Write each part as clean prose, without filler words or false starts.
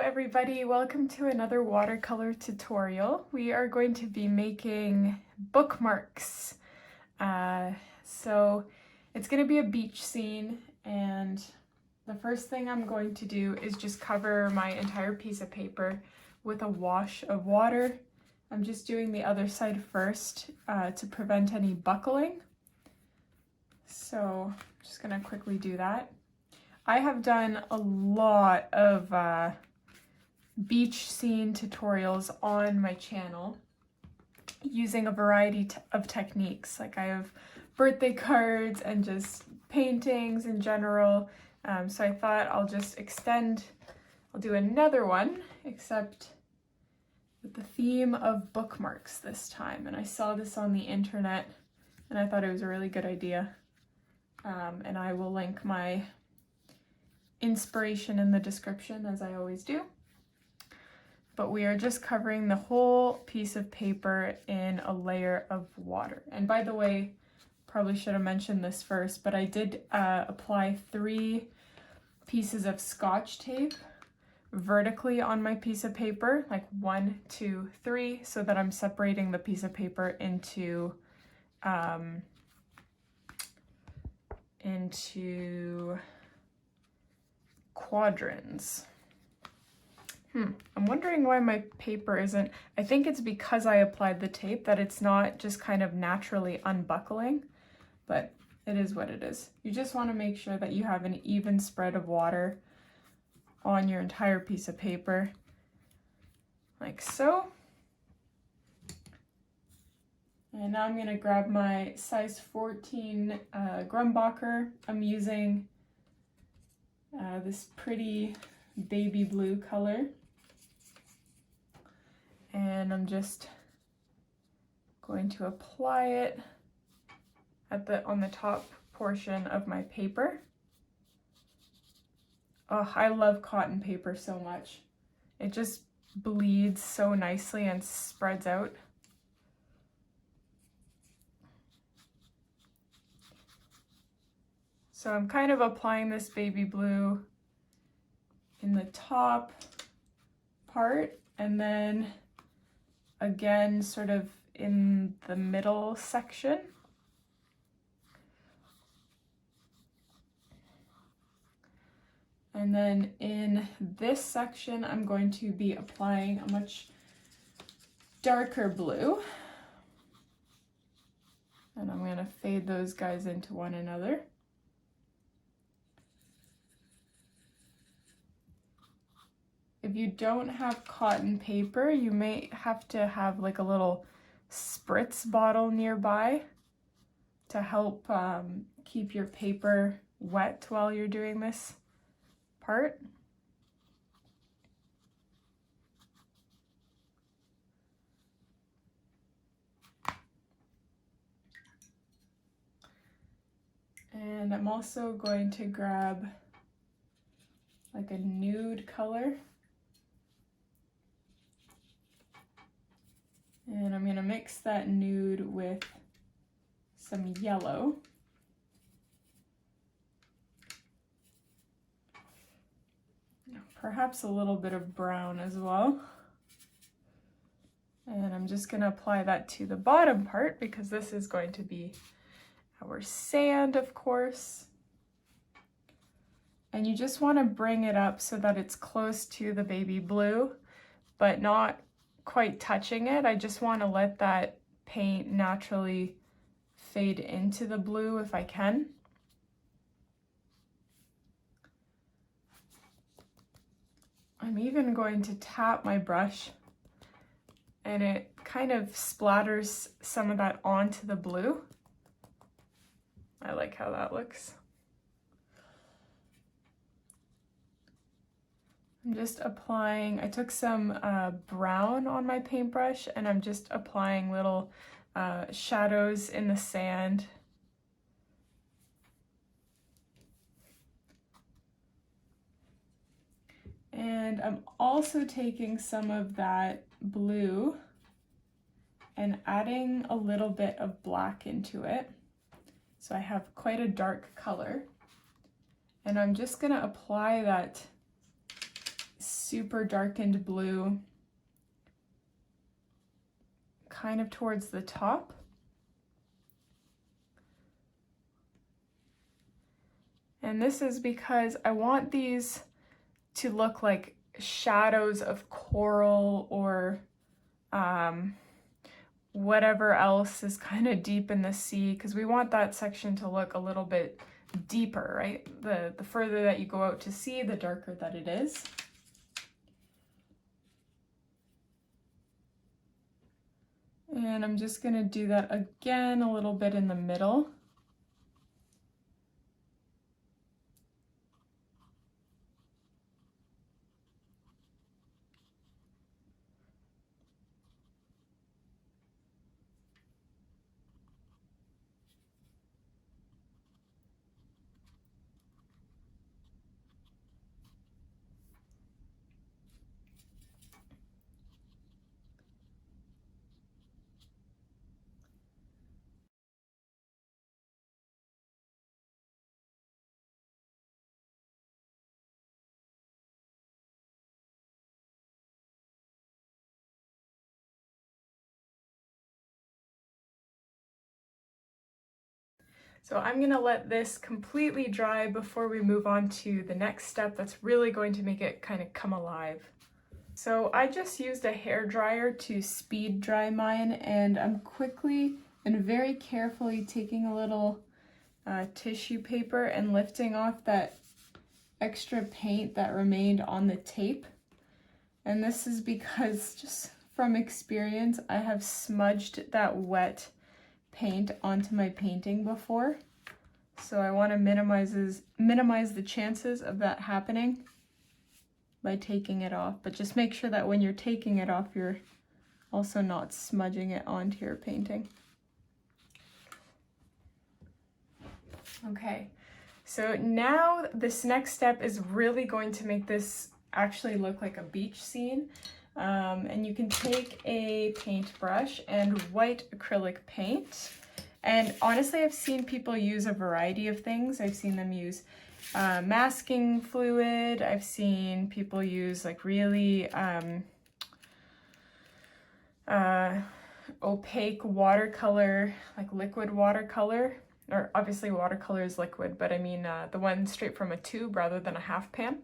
everybody, welcome to another watercolor tutorial. We are going to be making bookmarks. So it's going to be a beach scene, and the first thing I'm going to do is just cover my entire piece of paper with a wash of water. I'm just doing the other side first to prevent any buckling. So I'm just going to quickly do that. I have done a lot of beach scene tutorials on my channel using a variety of techniques. Like I have birthday cards and just paintings in general. So I thought I'll just I'll do another one, except with the theme of bookmarks this time. And I saw this on the internet and I thought it was a really good idea. And I will link my inspiration in the description, as I always do. But we are just covering the whole piece of paper in a layer of water. And by the way, probably should have mentioned this first, but I did apply 3 pieces of Scotch tape vertically on my piece of paper, like 1, 2, 3, so that I'm separating the piece of paper into quadrants. I'm wondering why my paper isn't, I think it's because I applied the tape that it's not just kind of naturally unbuckling, but it is what it is. You just want to make sure that you have an even spread of water on your entire piece of paper, like so. And now I'm going to grab my size 14 Grumbacher. I'm using this pretty baby blue color. And I'm just going to apply it on the top portion of my paper. Oh, I love cotton paper so much. It just bleeds so nicely and spreads out. So I'm kind of applying this baby blue in the top part, and then again sort of in the middle section. And then in this section, I'm going to be applying a much darker blue. And I'm going to fade those guys into one another. If you don't have cotton paper, you may have to have like a little spritz bottle nearby to help keep your paper wet while you're doing this part. And I'm also going to grab like a nude color. And I'm going to mix that nude with some yellow. Perhaps a little bit of brown as well. And I'm just going to apply that to the bottom part because this is going to be our sand, of course. And you just want to bring it up so that it's close to the baby blue, but not quite touching it. I just want to let that paint naturally fade into the blue if I can. I'm even going to tap my brush, and it kind of splatters some of that onto the blue. I like how that looks. I'm just applying, I took some brown on my paintbrush, and I'm just applying little shadows in the sand. And I'm also taking some of that blue and adding a little bit of black into it. So I have quite a dark color. And I'm just gonna apply that super darkened blue kind of towards the top. And this is because I want these to look like shadows of coral or whatever else is kind of deep in the sea, because we want that section to look a little bit deeper, right? The further that you go out to sea, the darker that it is. And I'm just going to do that again a little bit in the middle. So I'm going to let this completely dry before we move on to the next step that's really going to make it kind of come alive. So I just used a hair dryer to speed dry mine, and I'm quickly and very carefully taking a little tissue paper and lifting off that extra paint that remained on the tape. And this is because, just from experience, I have smudged that wet paint onto my painting before, so I want to minimize the chances of that happening by taking it off. But just make sure that when you're taking it off, you're also not smudging it onto your painting. Okay, so now this next step is really going to make this actually look like a beach scene. And you can take a paintbrush and white acrylic paint. And honestly, I've seen people use a variety of things. I've seen them use masking fluid. I've seen people use like really opaque watercolor, like liquid watercolor. Or obviously watercolor is liquid, but I mean the one straight from a tube rather than a half pan.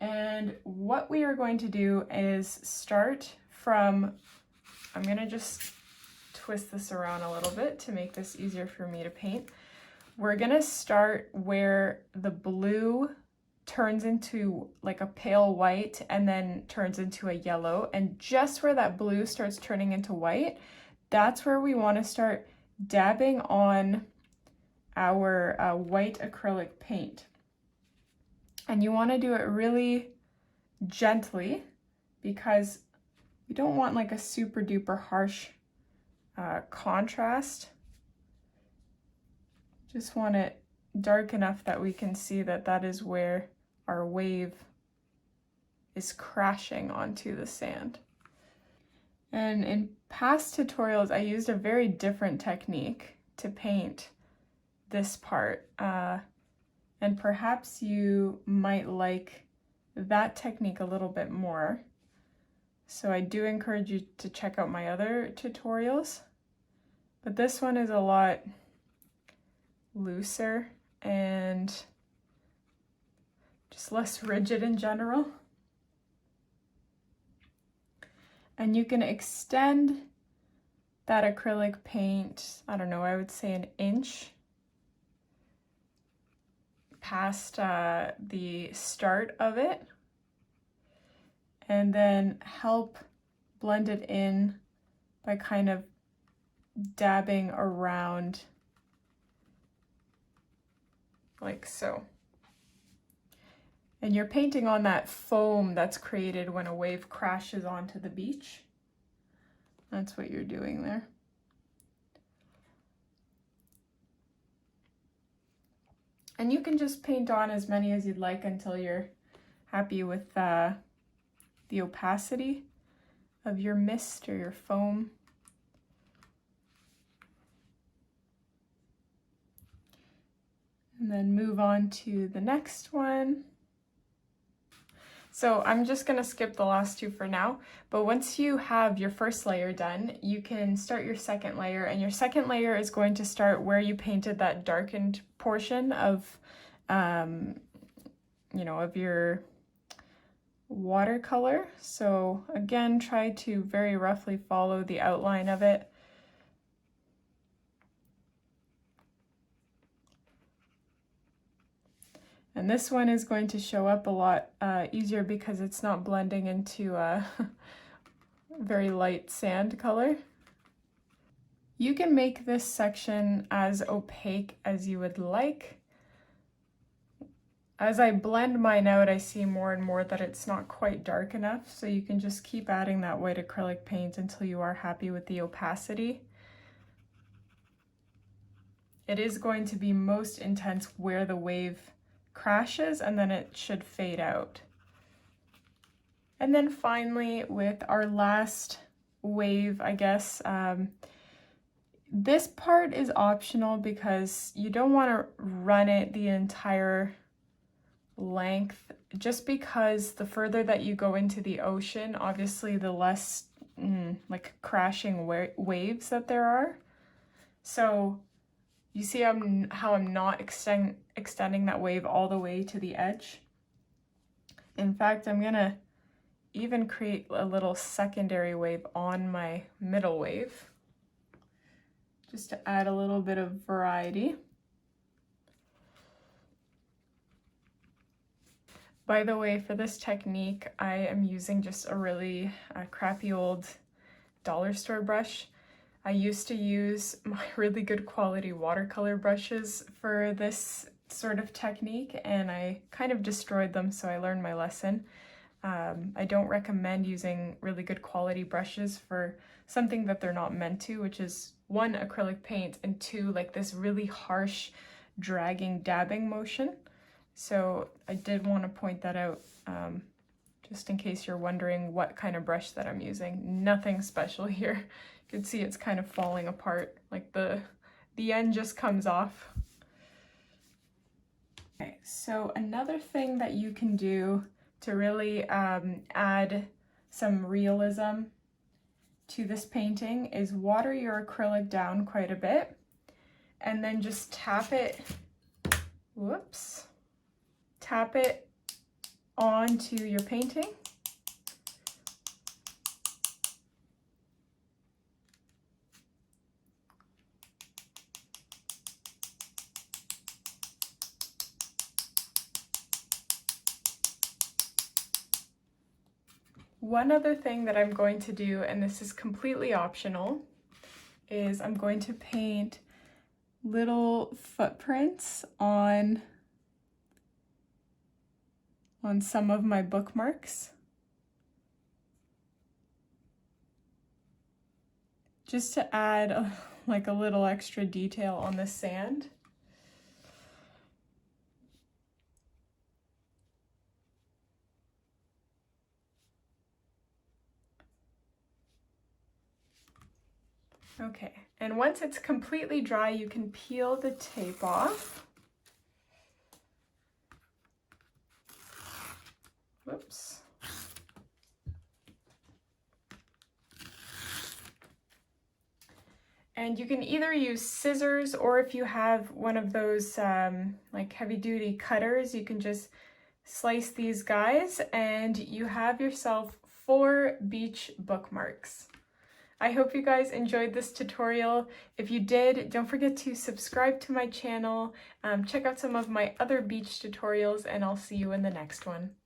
And what we are going to do is start from, I'm going to just twist this around a little bit to make this easier for me to paint. We're going to start where the blue turns into like a pale white and then turns into a yellow. And just where that blue starts turning into white, that's where we want to start dabbing on our white acrylic paint. And you want to do it really gently because we don't want like a super duper harsh contrast. Just want it dark enough that we can see that that is where our wave is crashing onto the sand. And in past tutorials, I used a very different technique to paint this part. And perhaps you might like that technique a little bit more. So I do encourage you to check out my other tutorials. But this one is a lot looser and just less rigid in general. And you can extend that acrylic paint, I don't know, I would say 1 inch past the start of it, and then help blend it in by kind of dabbing around like so. And you're painting on that foam that's created when a wave crashes onto the beach. That's what you're doing there. And you can just paint on as many as you'd like until you're happy with the opacity of your mist or your foam. And then move on to the next one. So I'm just going to skip the last two for now, but once you have your first layer done, you can start your second layer, and your second layer is going to start where you painted that darkened portion of, you know, of your watercolor. So again, try to very roughly follow the outline of it. And this one is going to show up a lot easier because it's not blending into a very light sand color. You can make this section as opaque as you would like. As I blend mine out, I see more and more that it's not quite dark enough, so you can just keep adding that white acrylic paint until you are happy with the opacity. It is going to be most intense where the wave crashes, and then it should fade out. And then finally, with our last wave, I guess, this part is optional because you don't want to run it the entire length, just because the further that you go into the ocean, obviously the less like crashing waves that there are. So you see how I'm not extending that wave all the way to the edge. In fact, I'm gonna even create a little secondary wave on my middle wave, just to add a little bit of variety. By the way, for this technique, I am using just a really crappy old dollar store brush. I used to use my really good quality watercolor brushes for this sort of technique, and I kind of destroyed them, so I learned my lesson. I don't recommend using really good quality brushes for something that they're not meant to, which is one, acrylic paint, and two, like this really harsh dragging, dabbing motion. So I did want to point that out, just in case you're wondering what kind of brush that I'm using. Nothing special here. You can see it's kind of falling apart, like the end just comes off. Okay, so another thing that you can do to really add some realism to this painting is water your acrylic down quite a bit, and then just tap it, tap it onto your painting. One other thing that I'm going to do, and this is completely optional, is I'm going to paint little footprints on some of my bookmarks, just to add like a little extra detail on the sand. Okay, and once it's completely dry, you can peel the tape off. Whoops. And you can either use scissors, or if you have one of those like heavy-duty cutters, you can just slice these guys, and you have yourself 4 beach bookmarks. I hope you guys enjoyed this tutorial. If you did, don't forget to subscribe to my channel, check out some of my other beach tutorials, and I'll see you in the next one.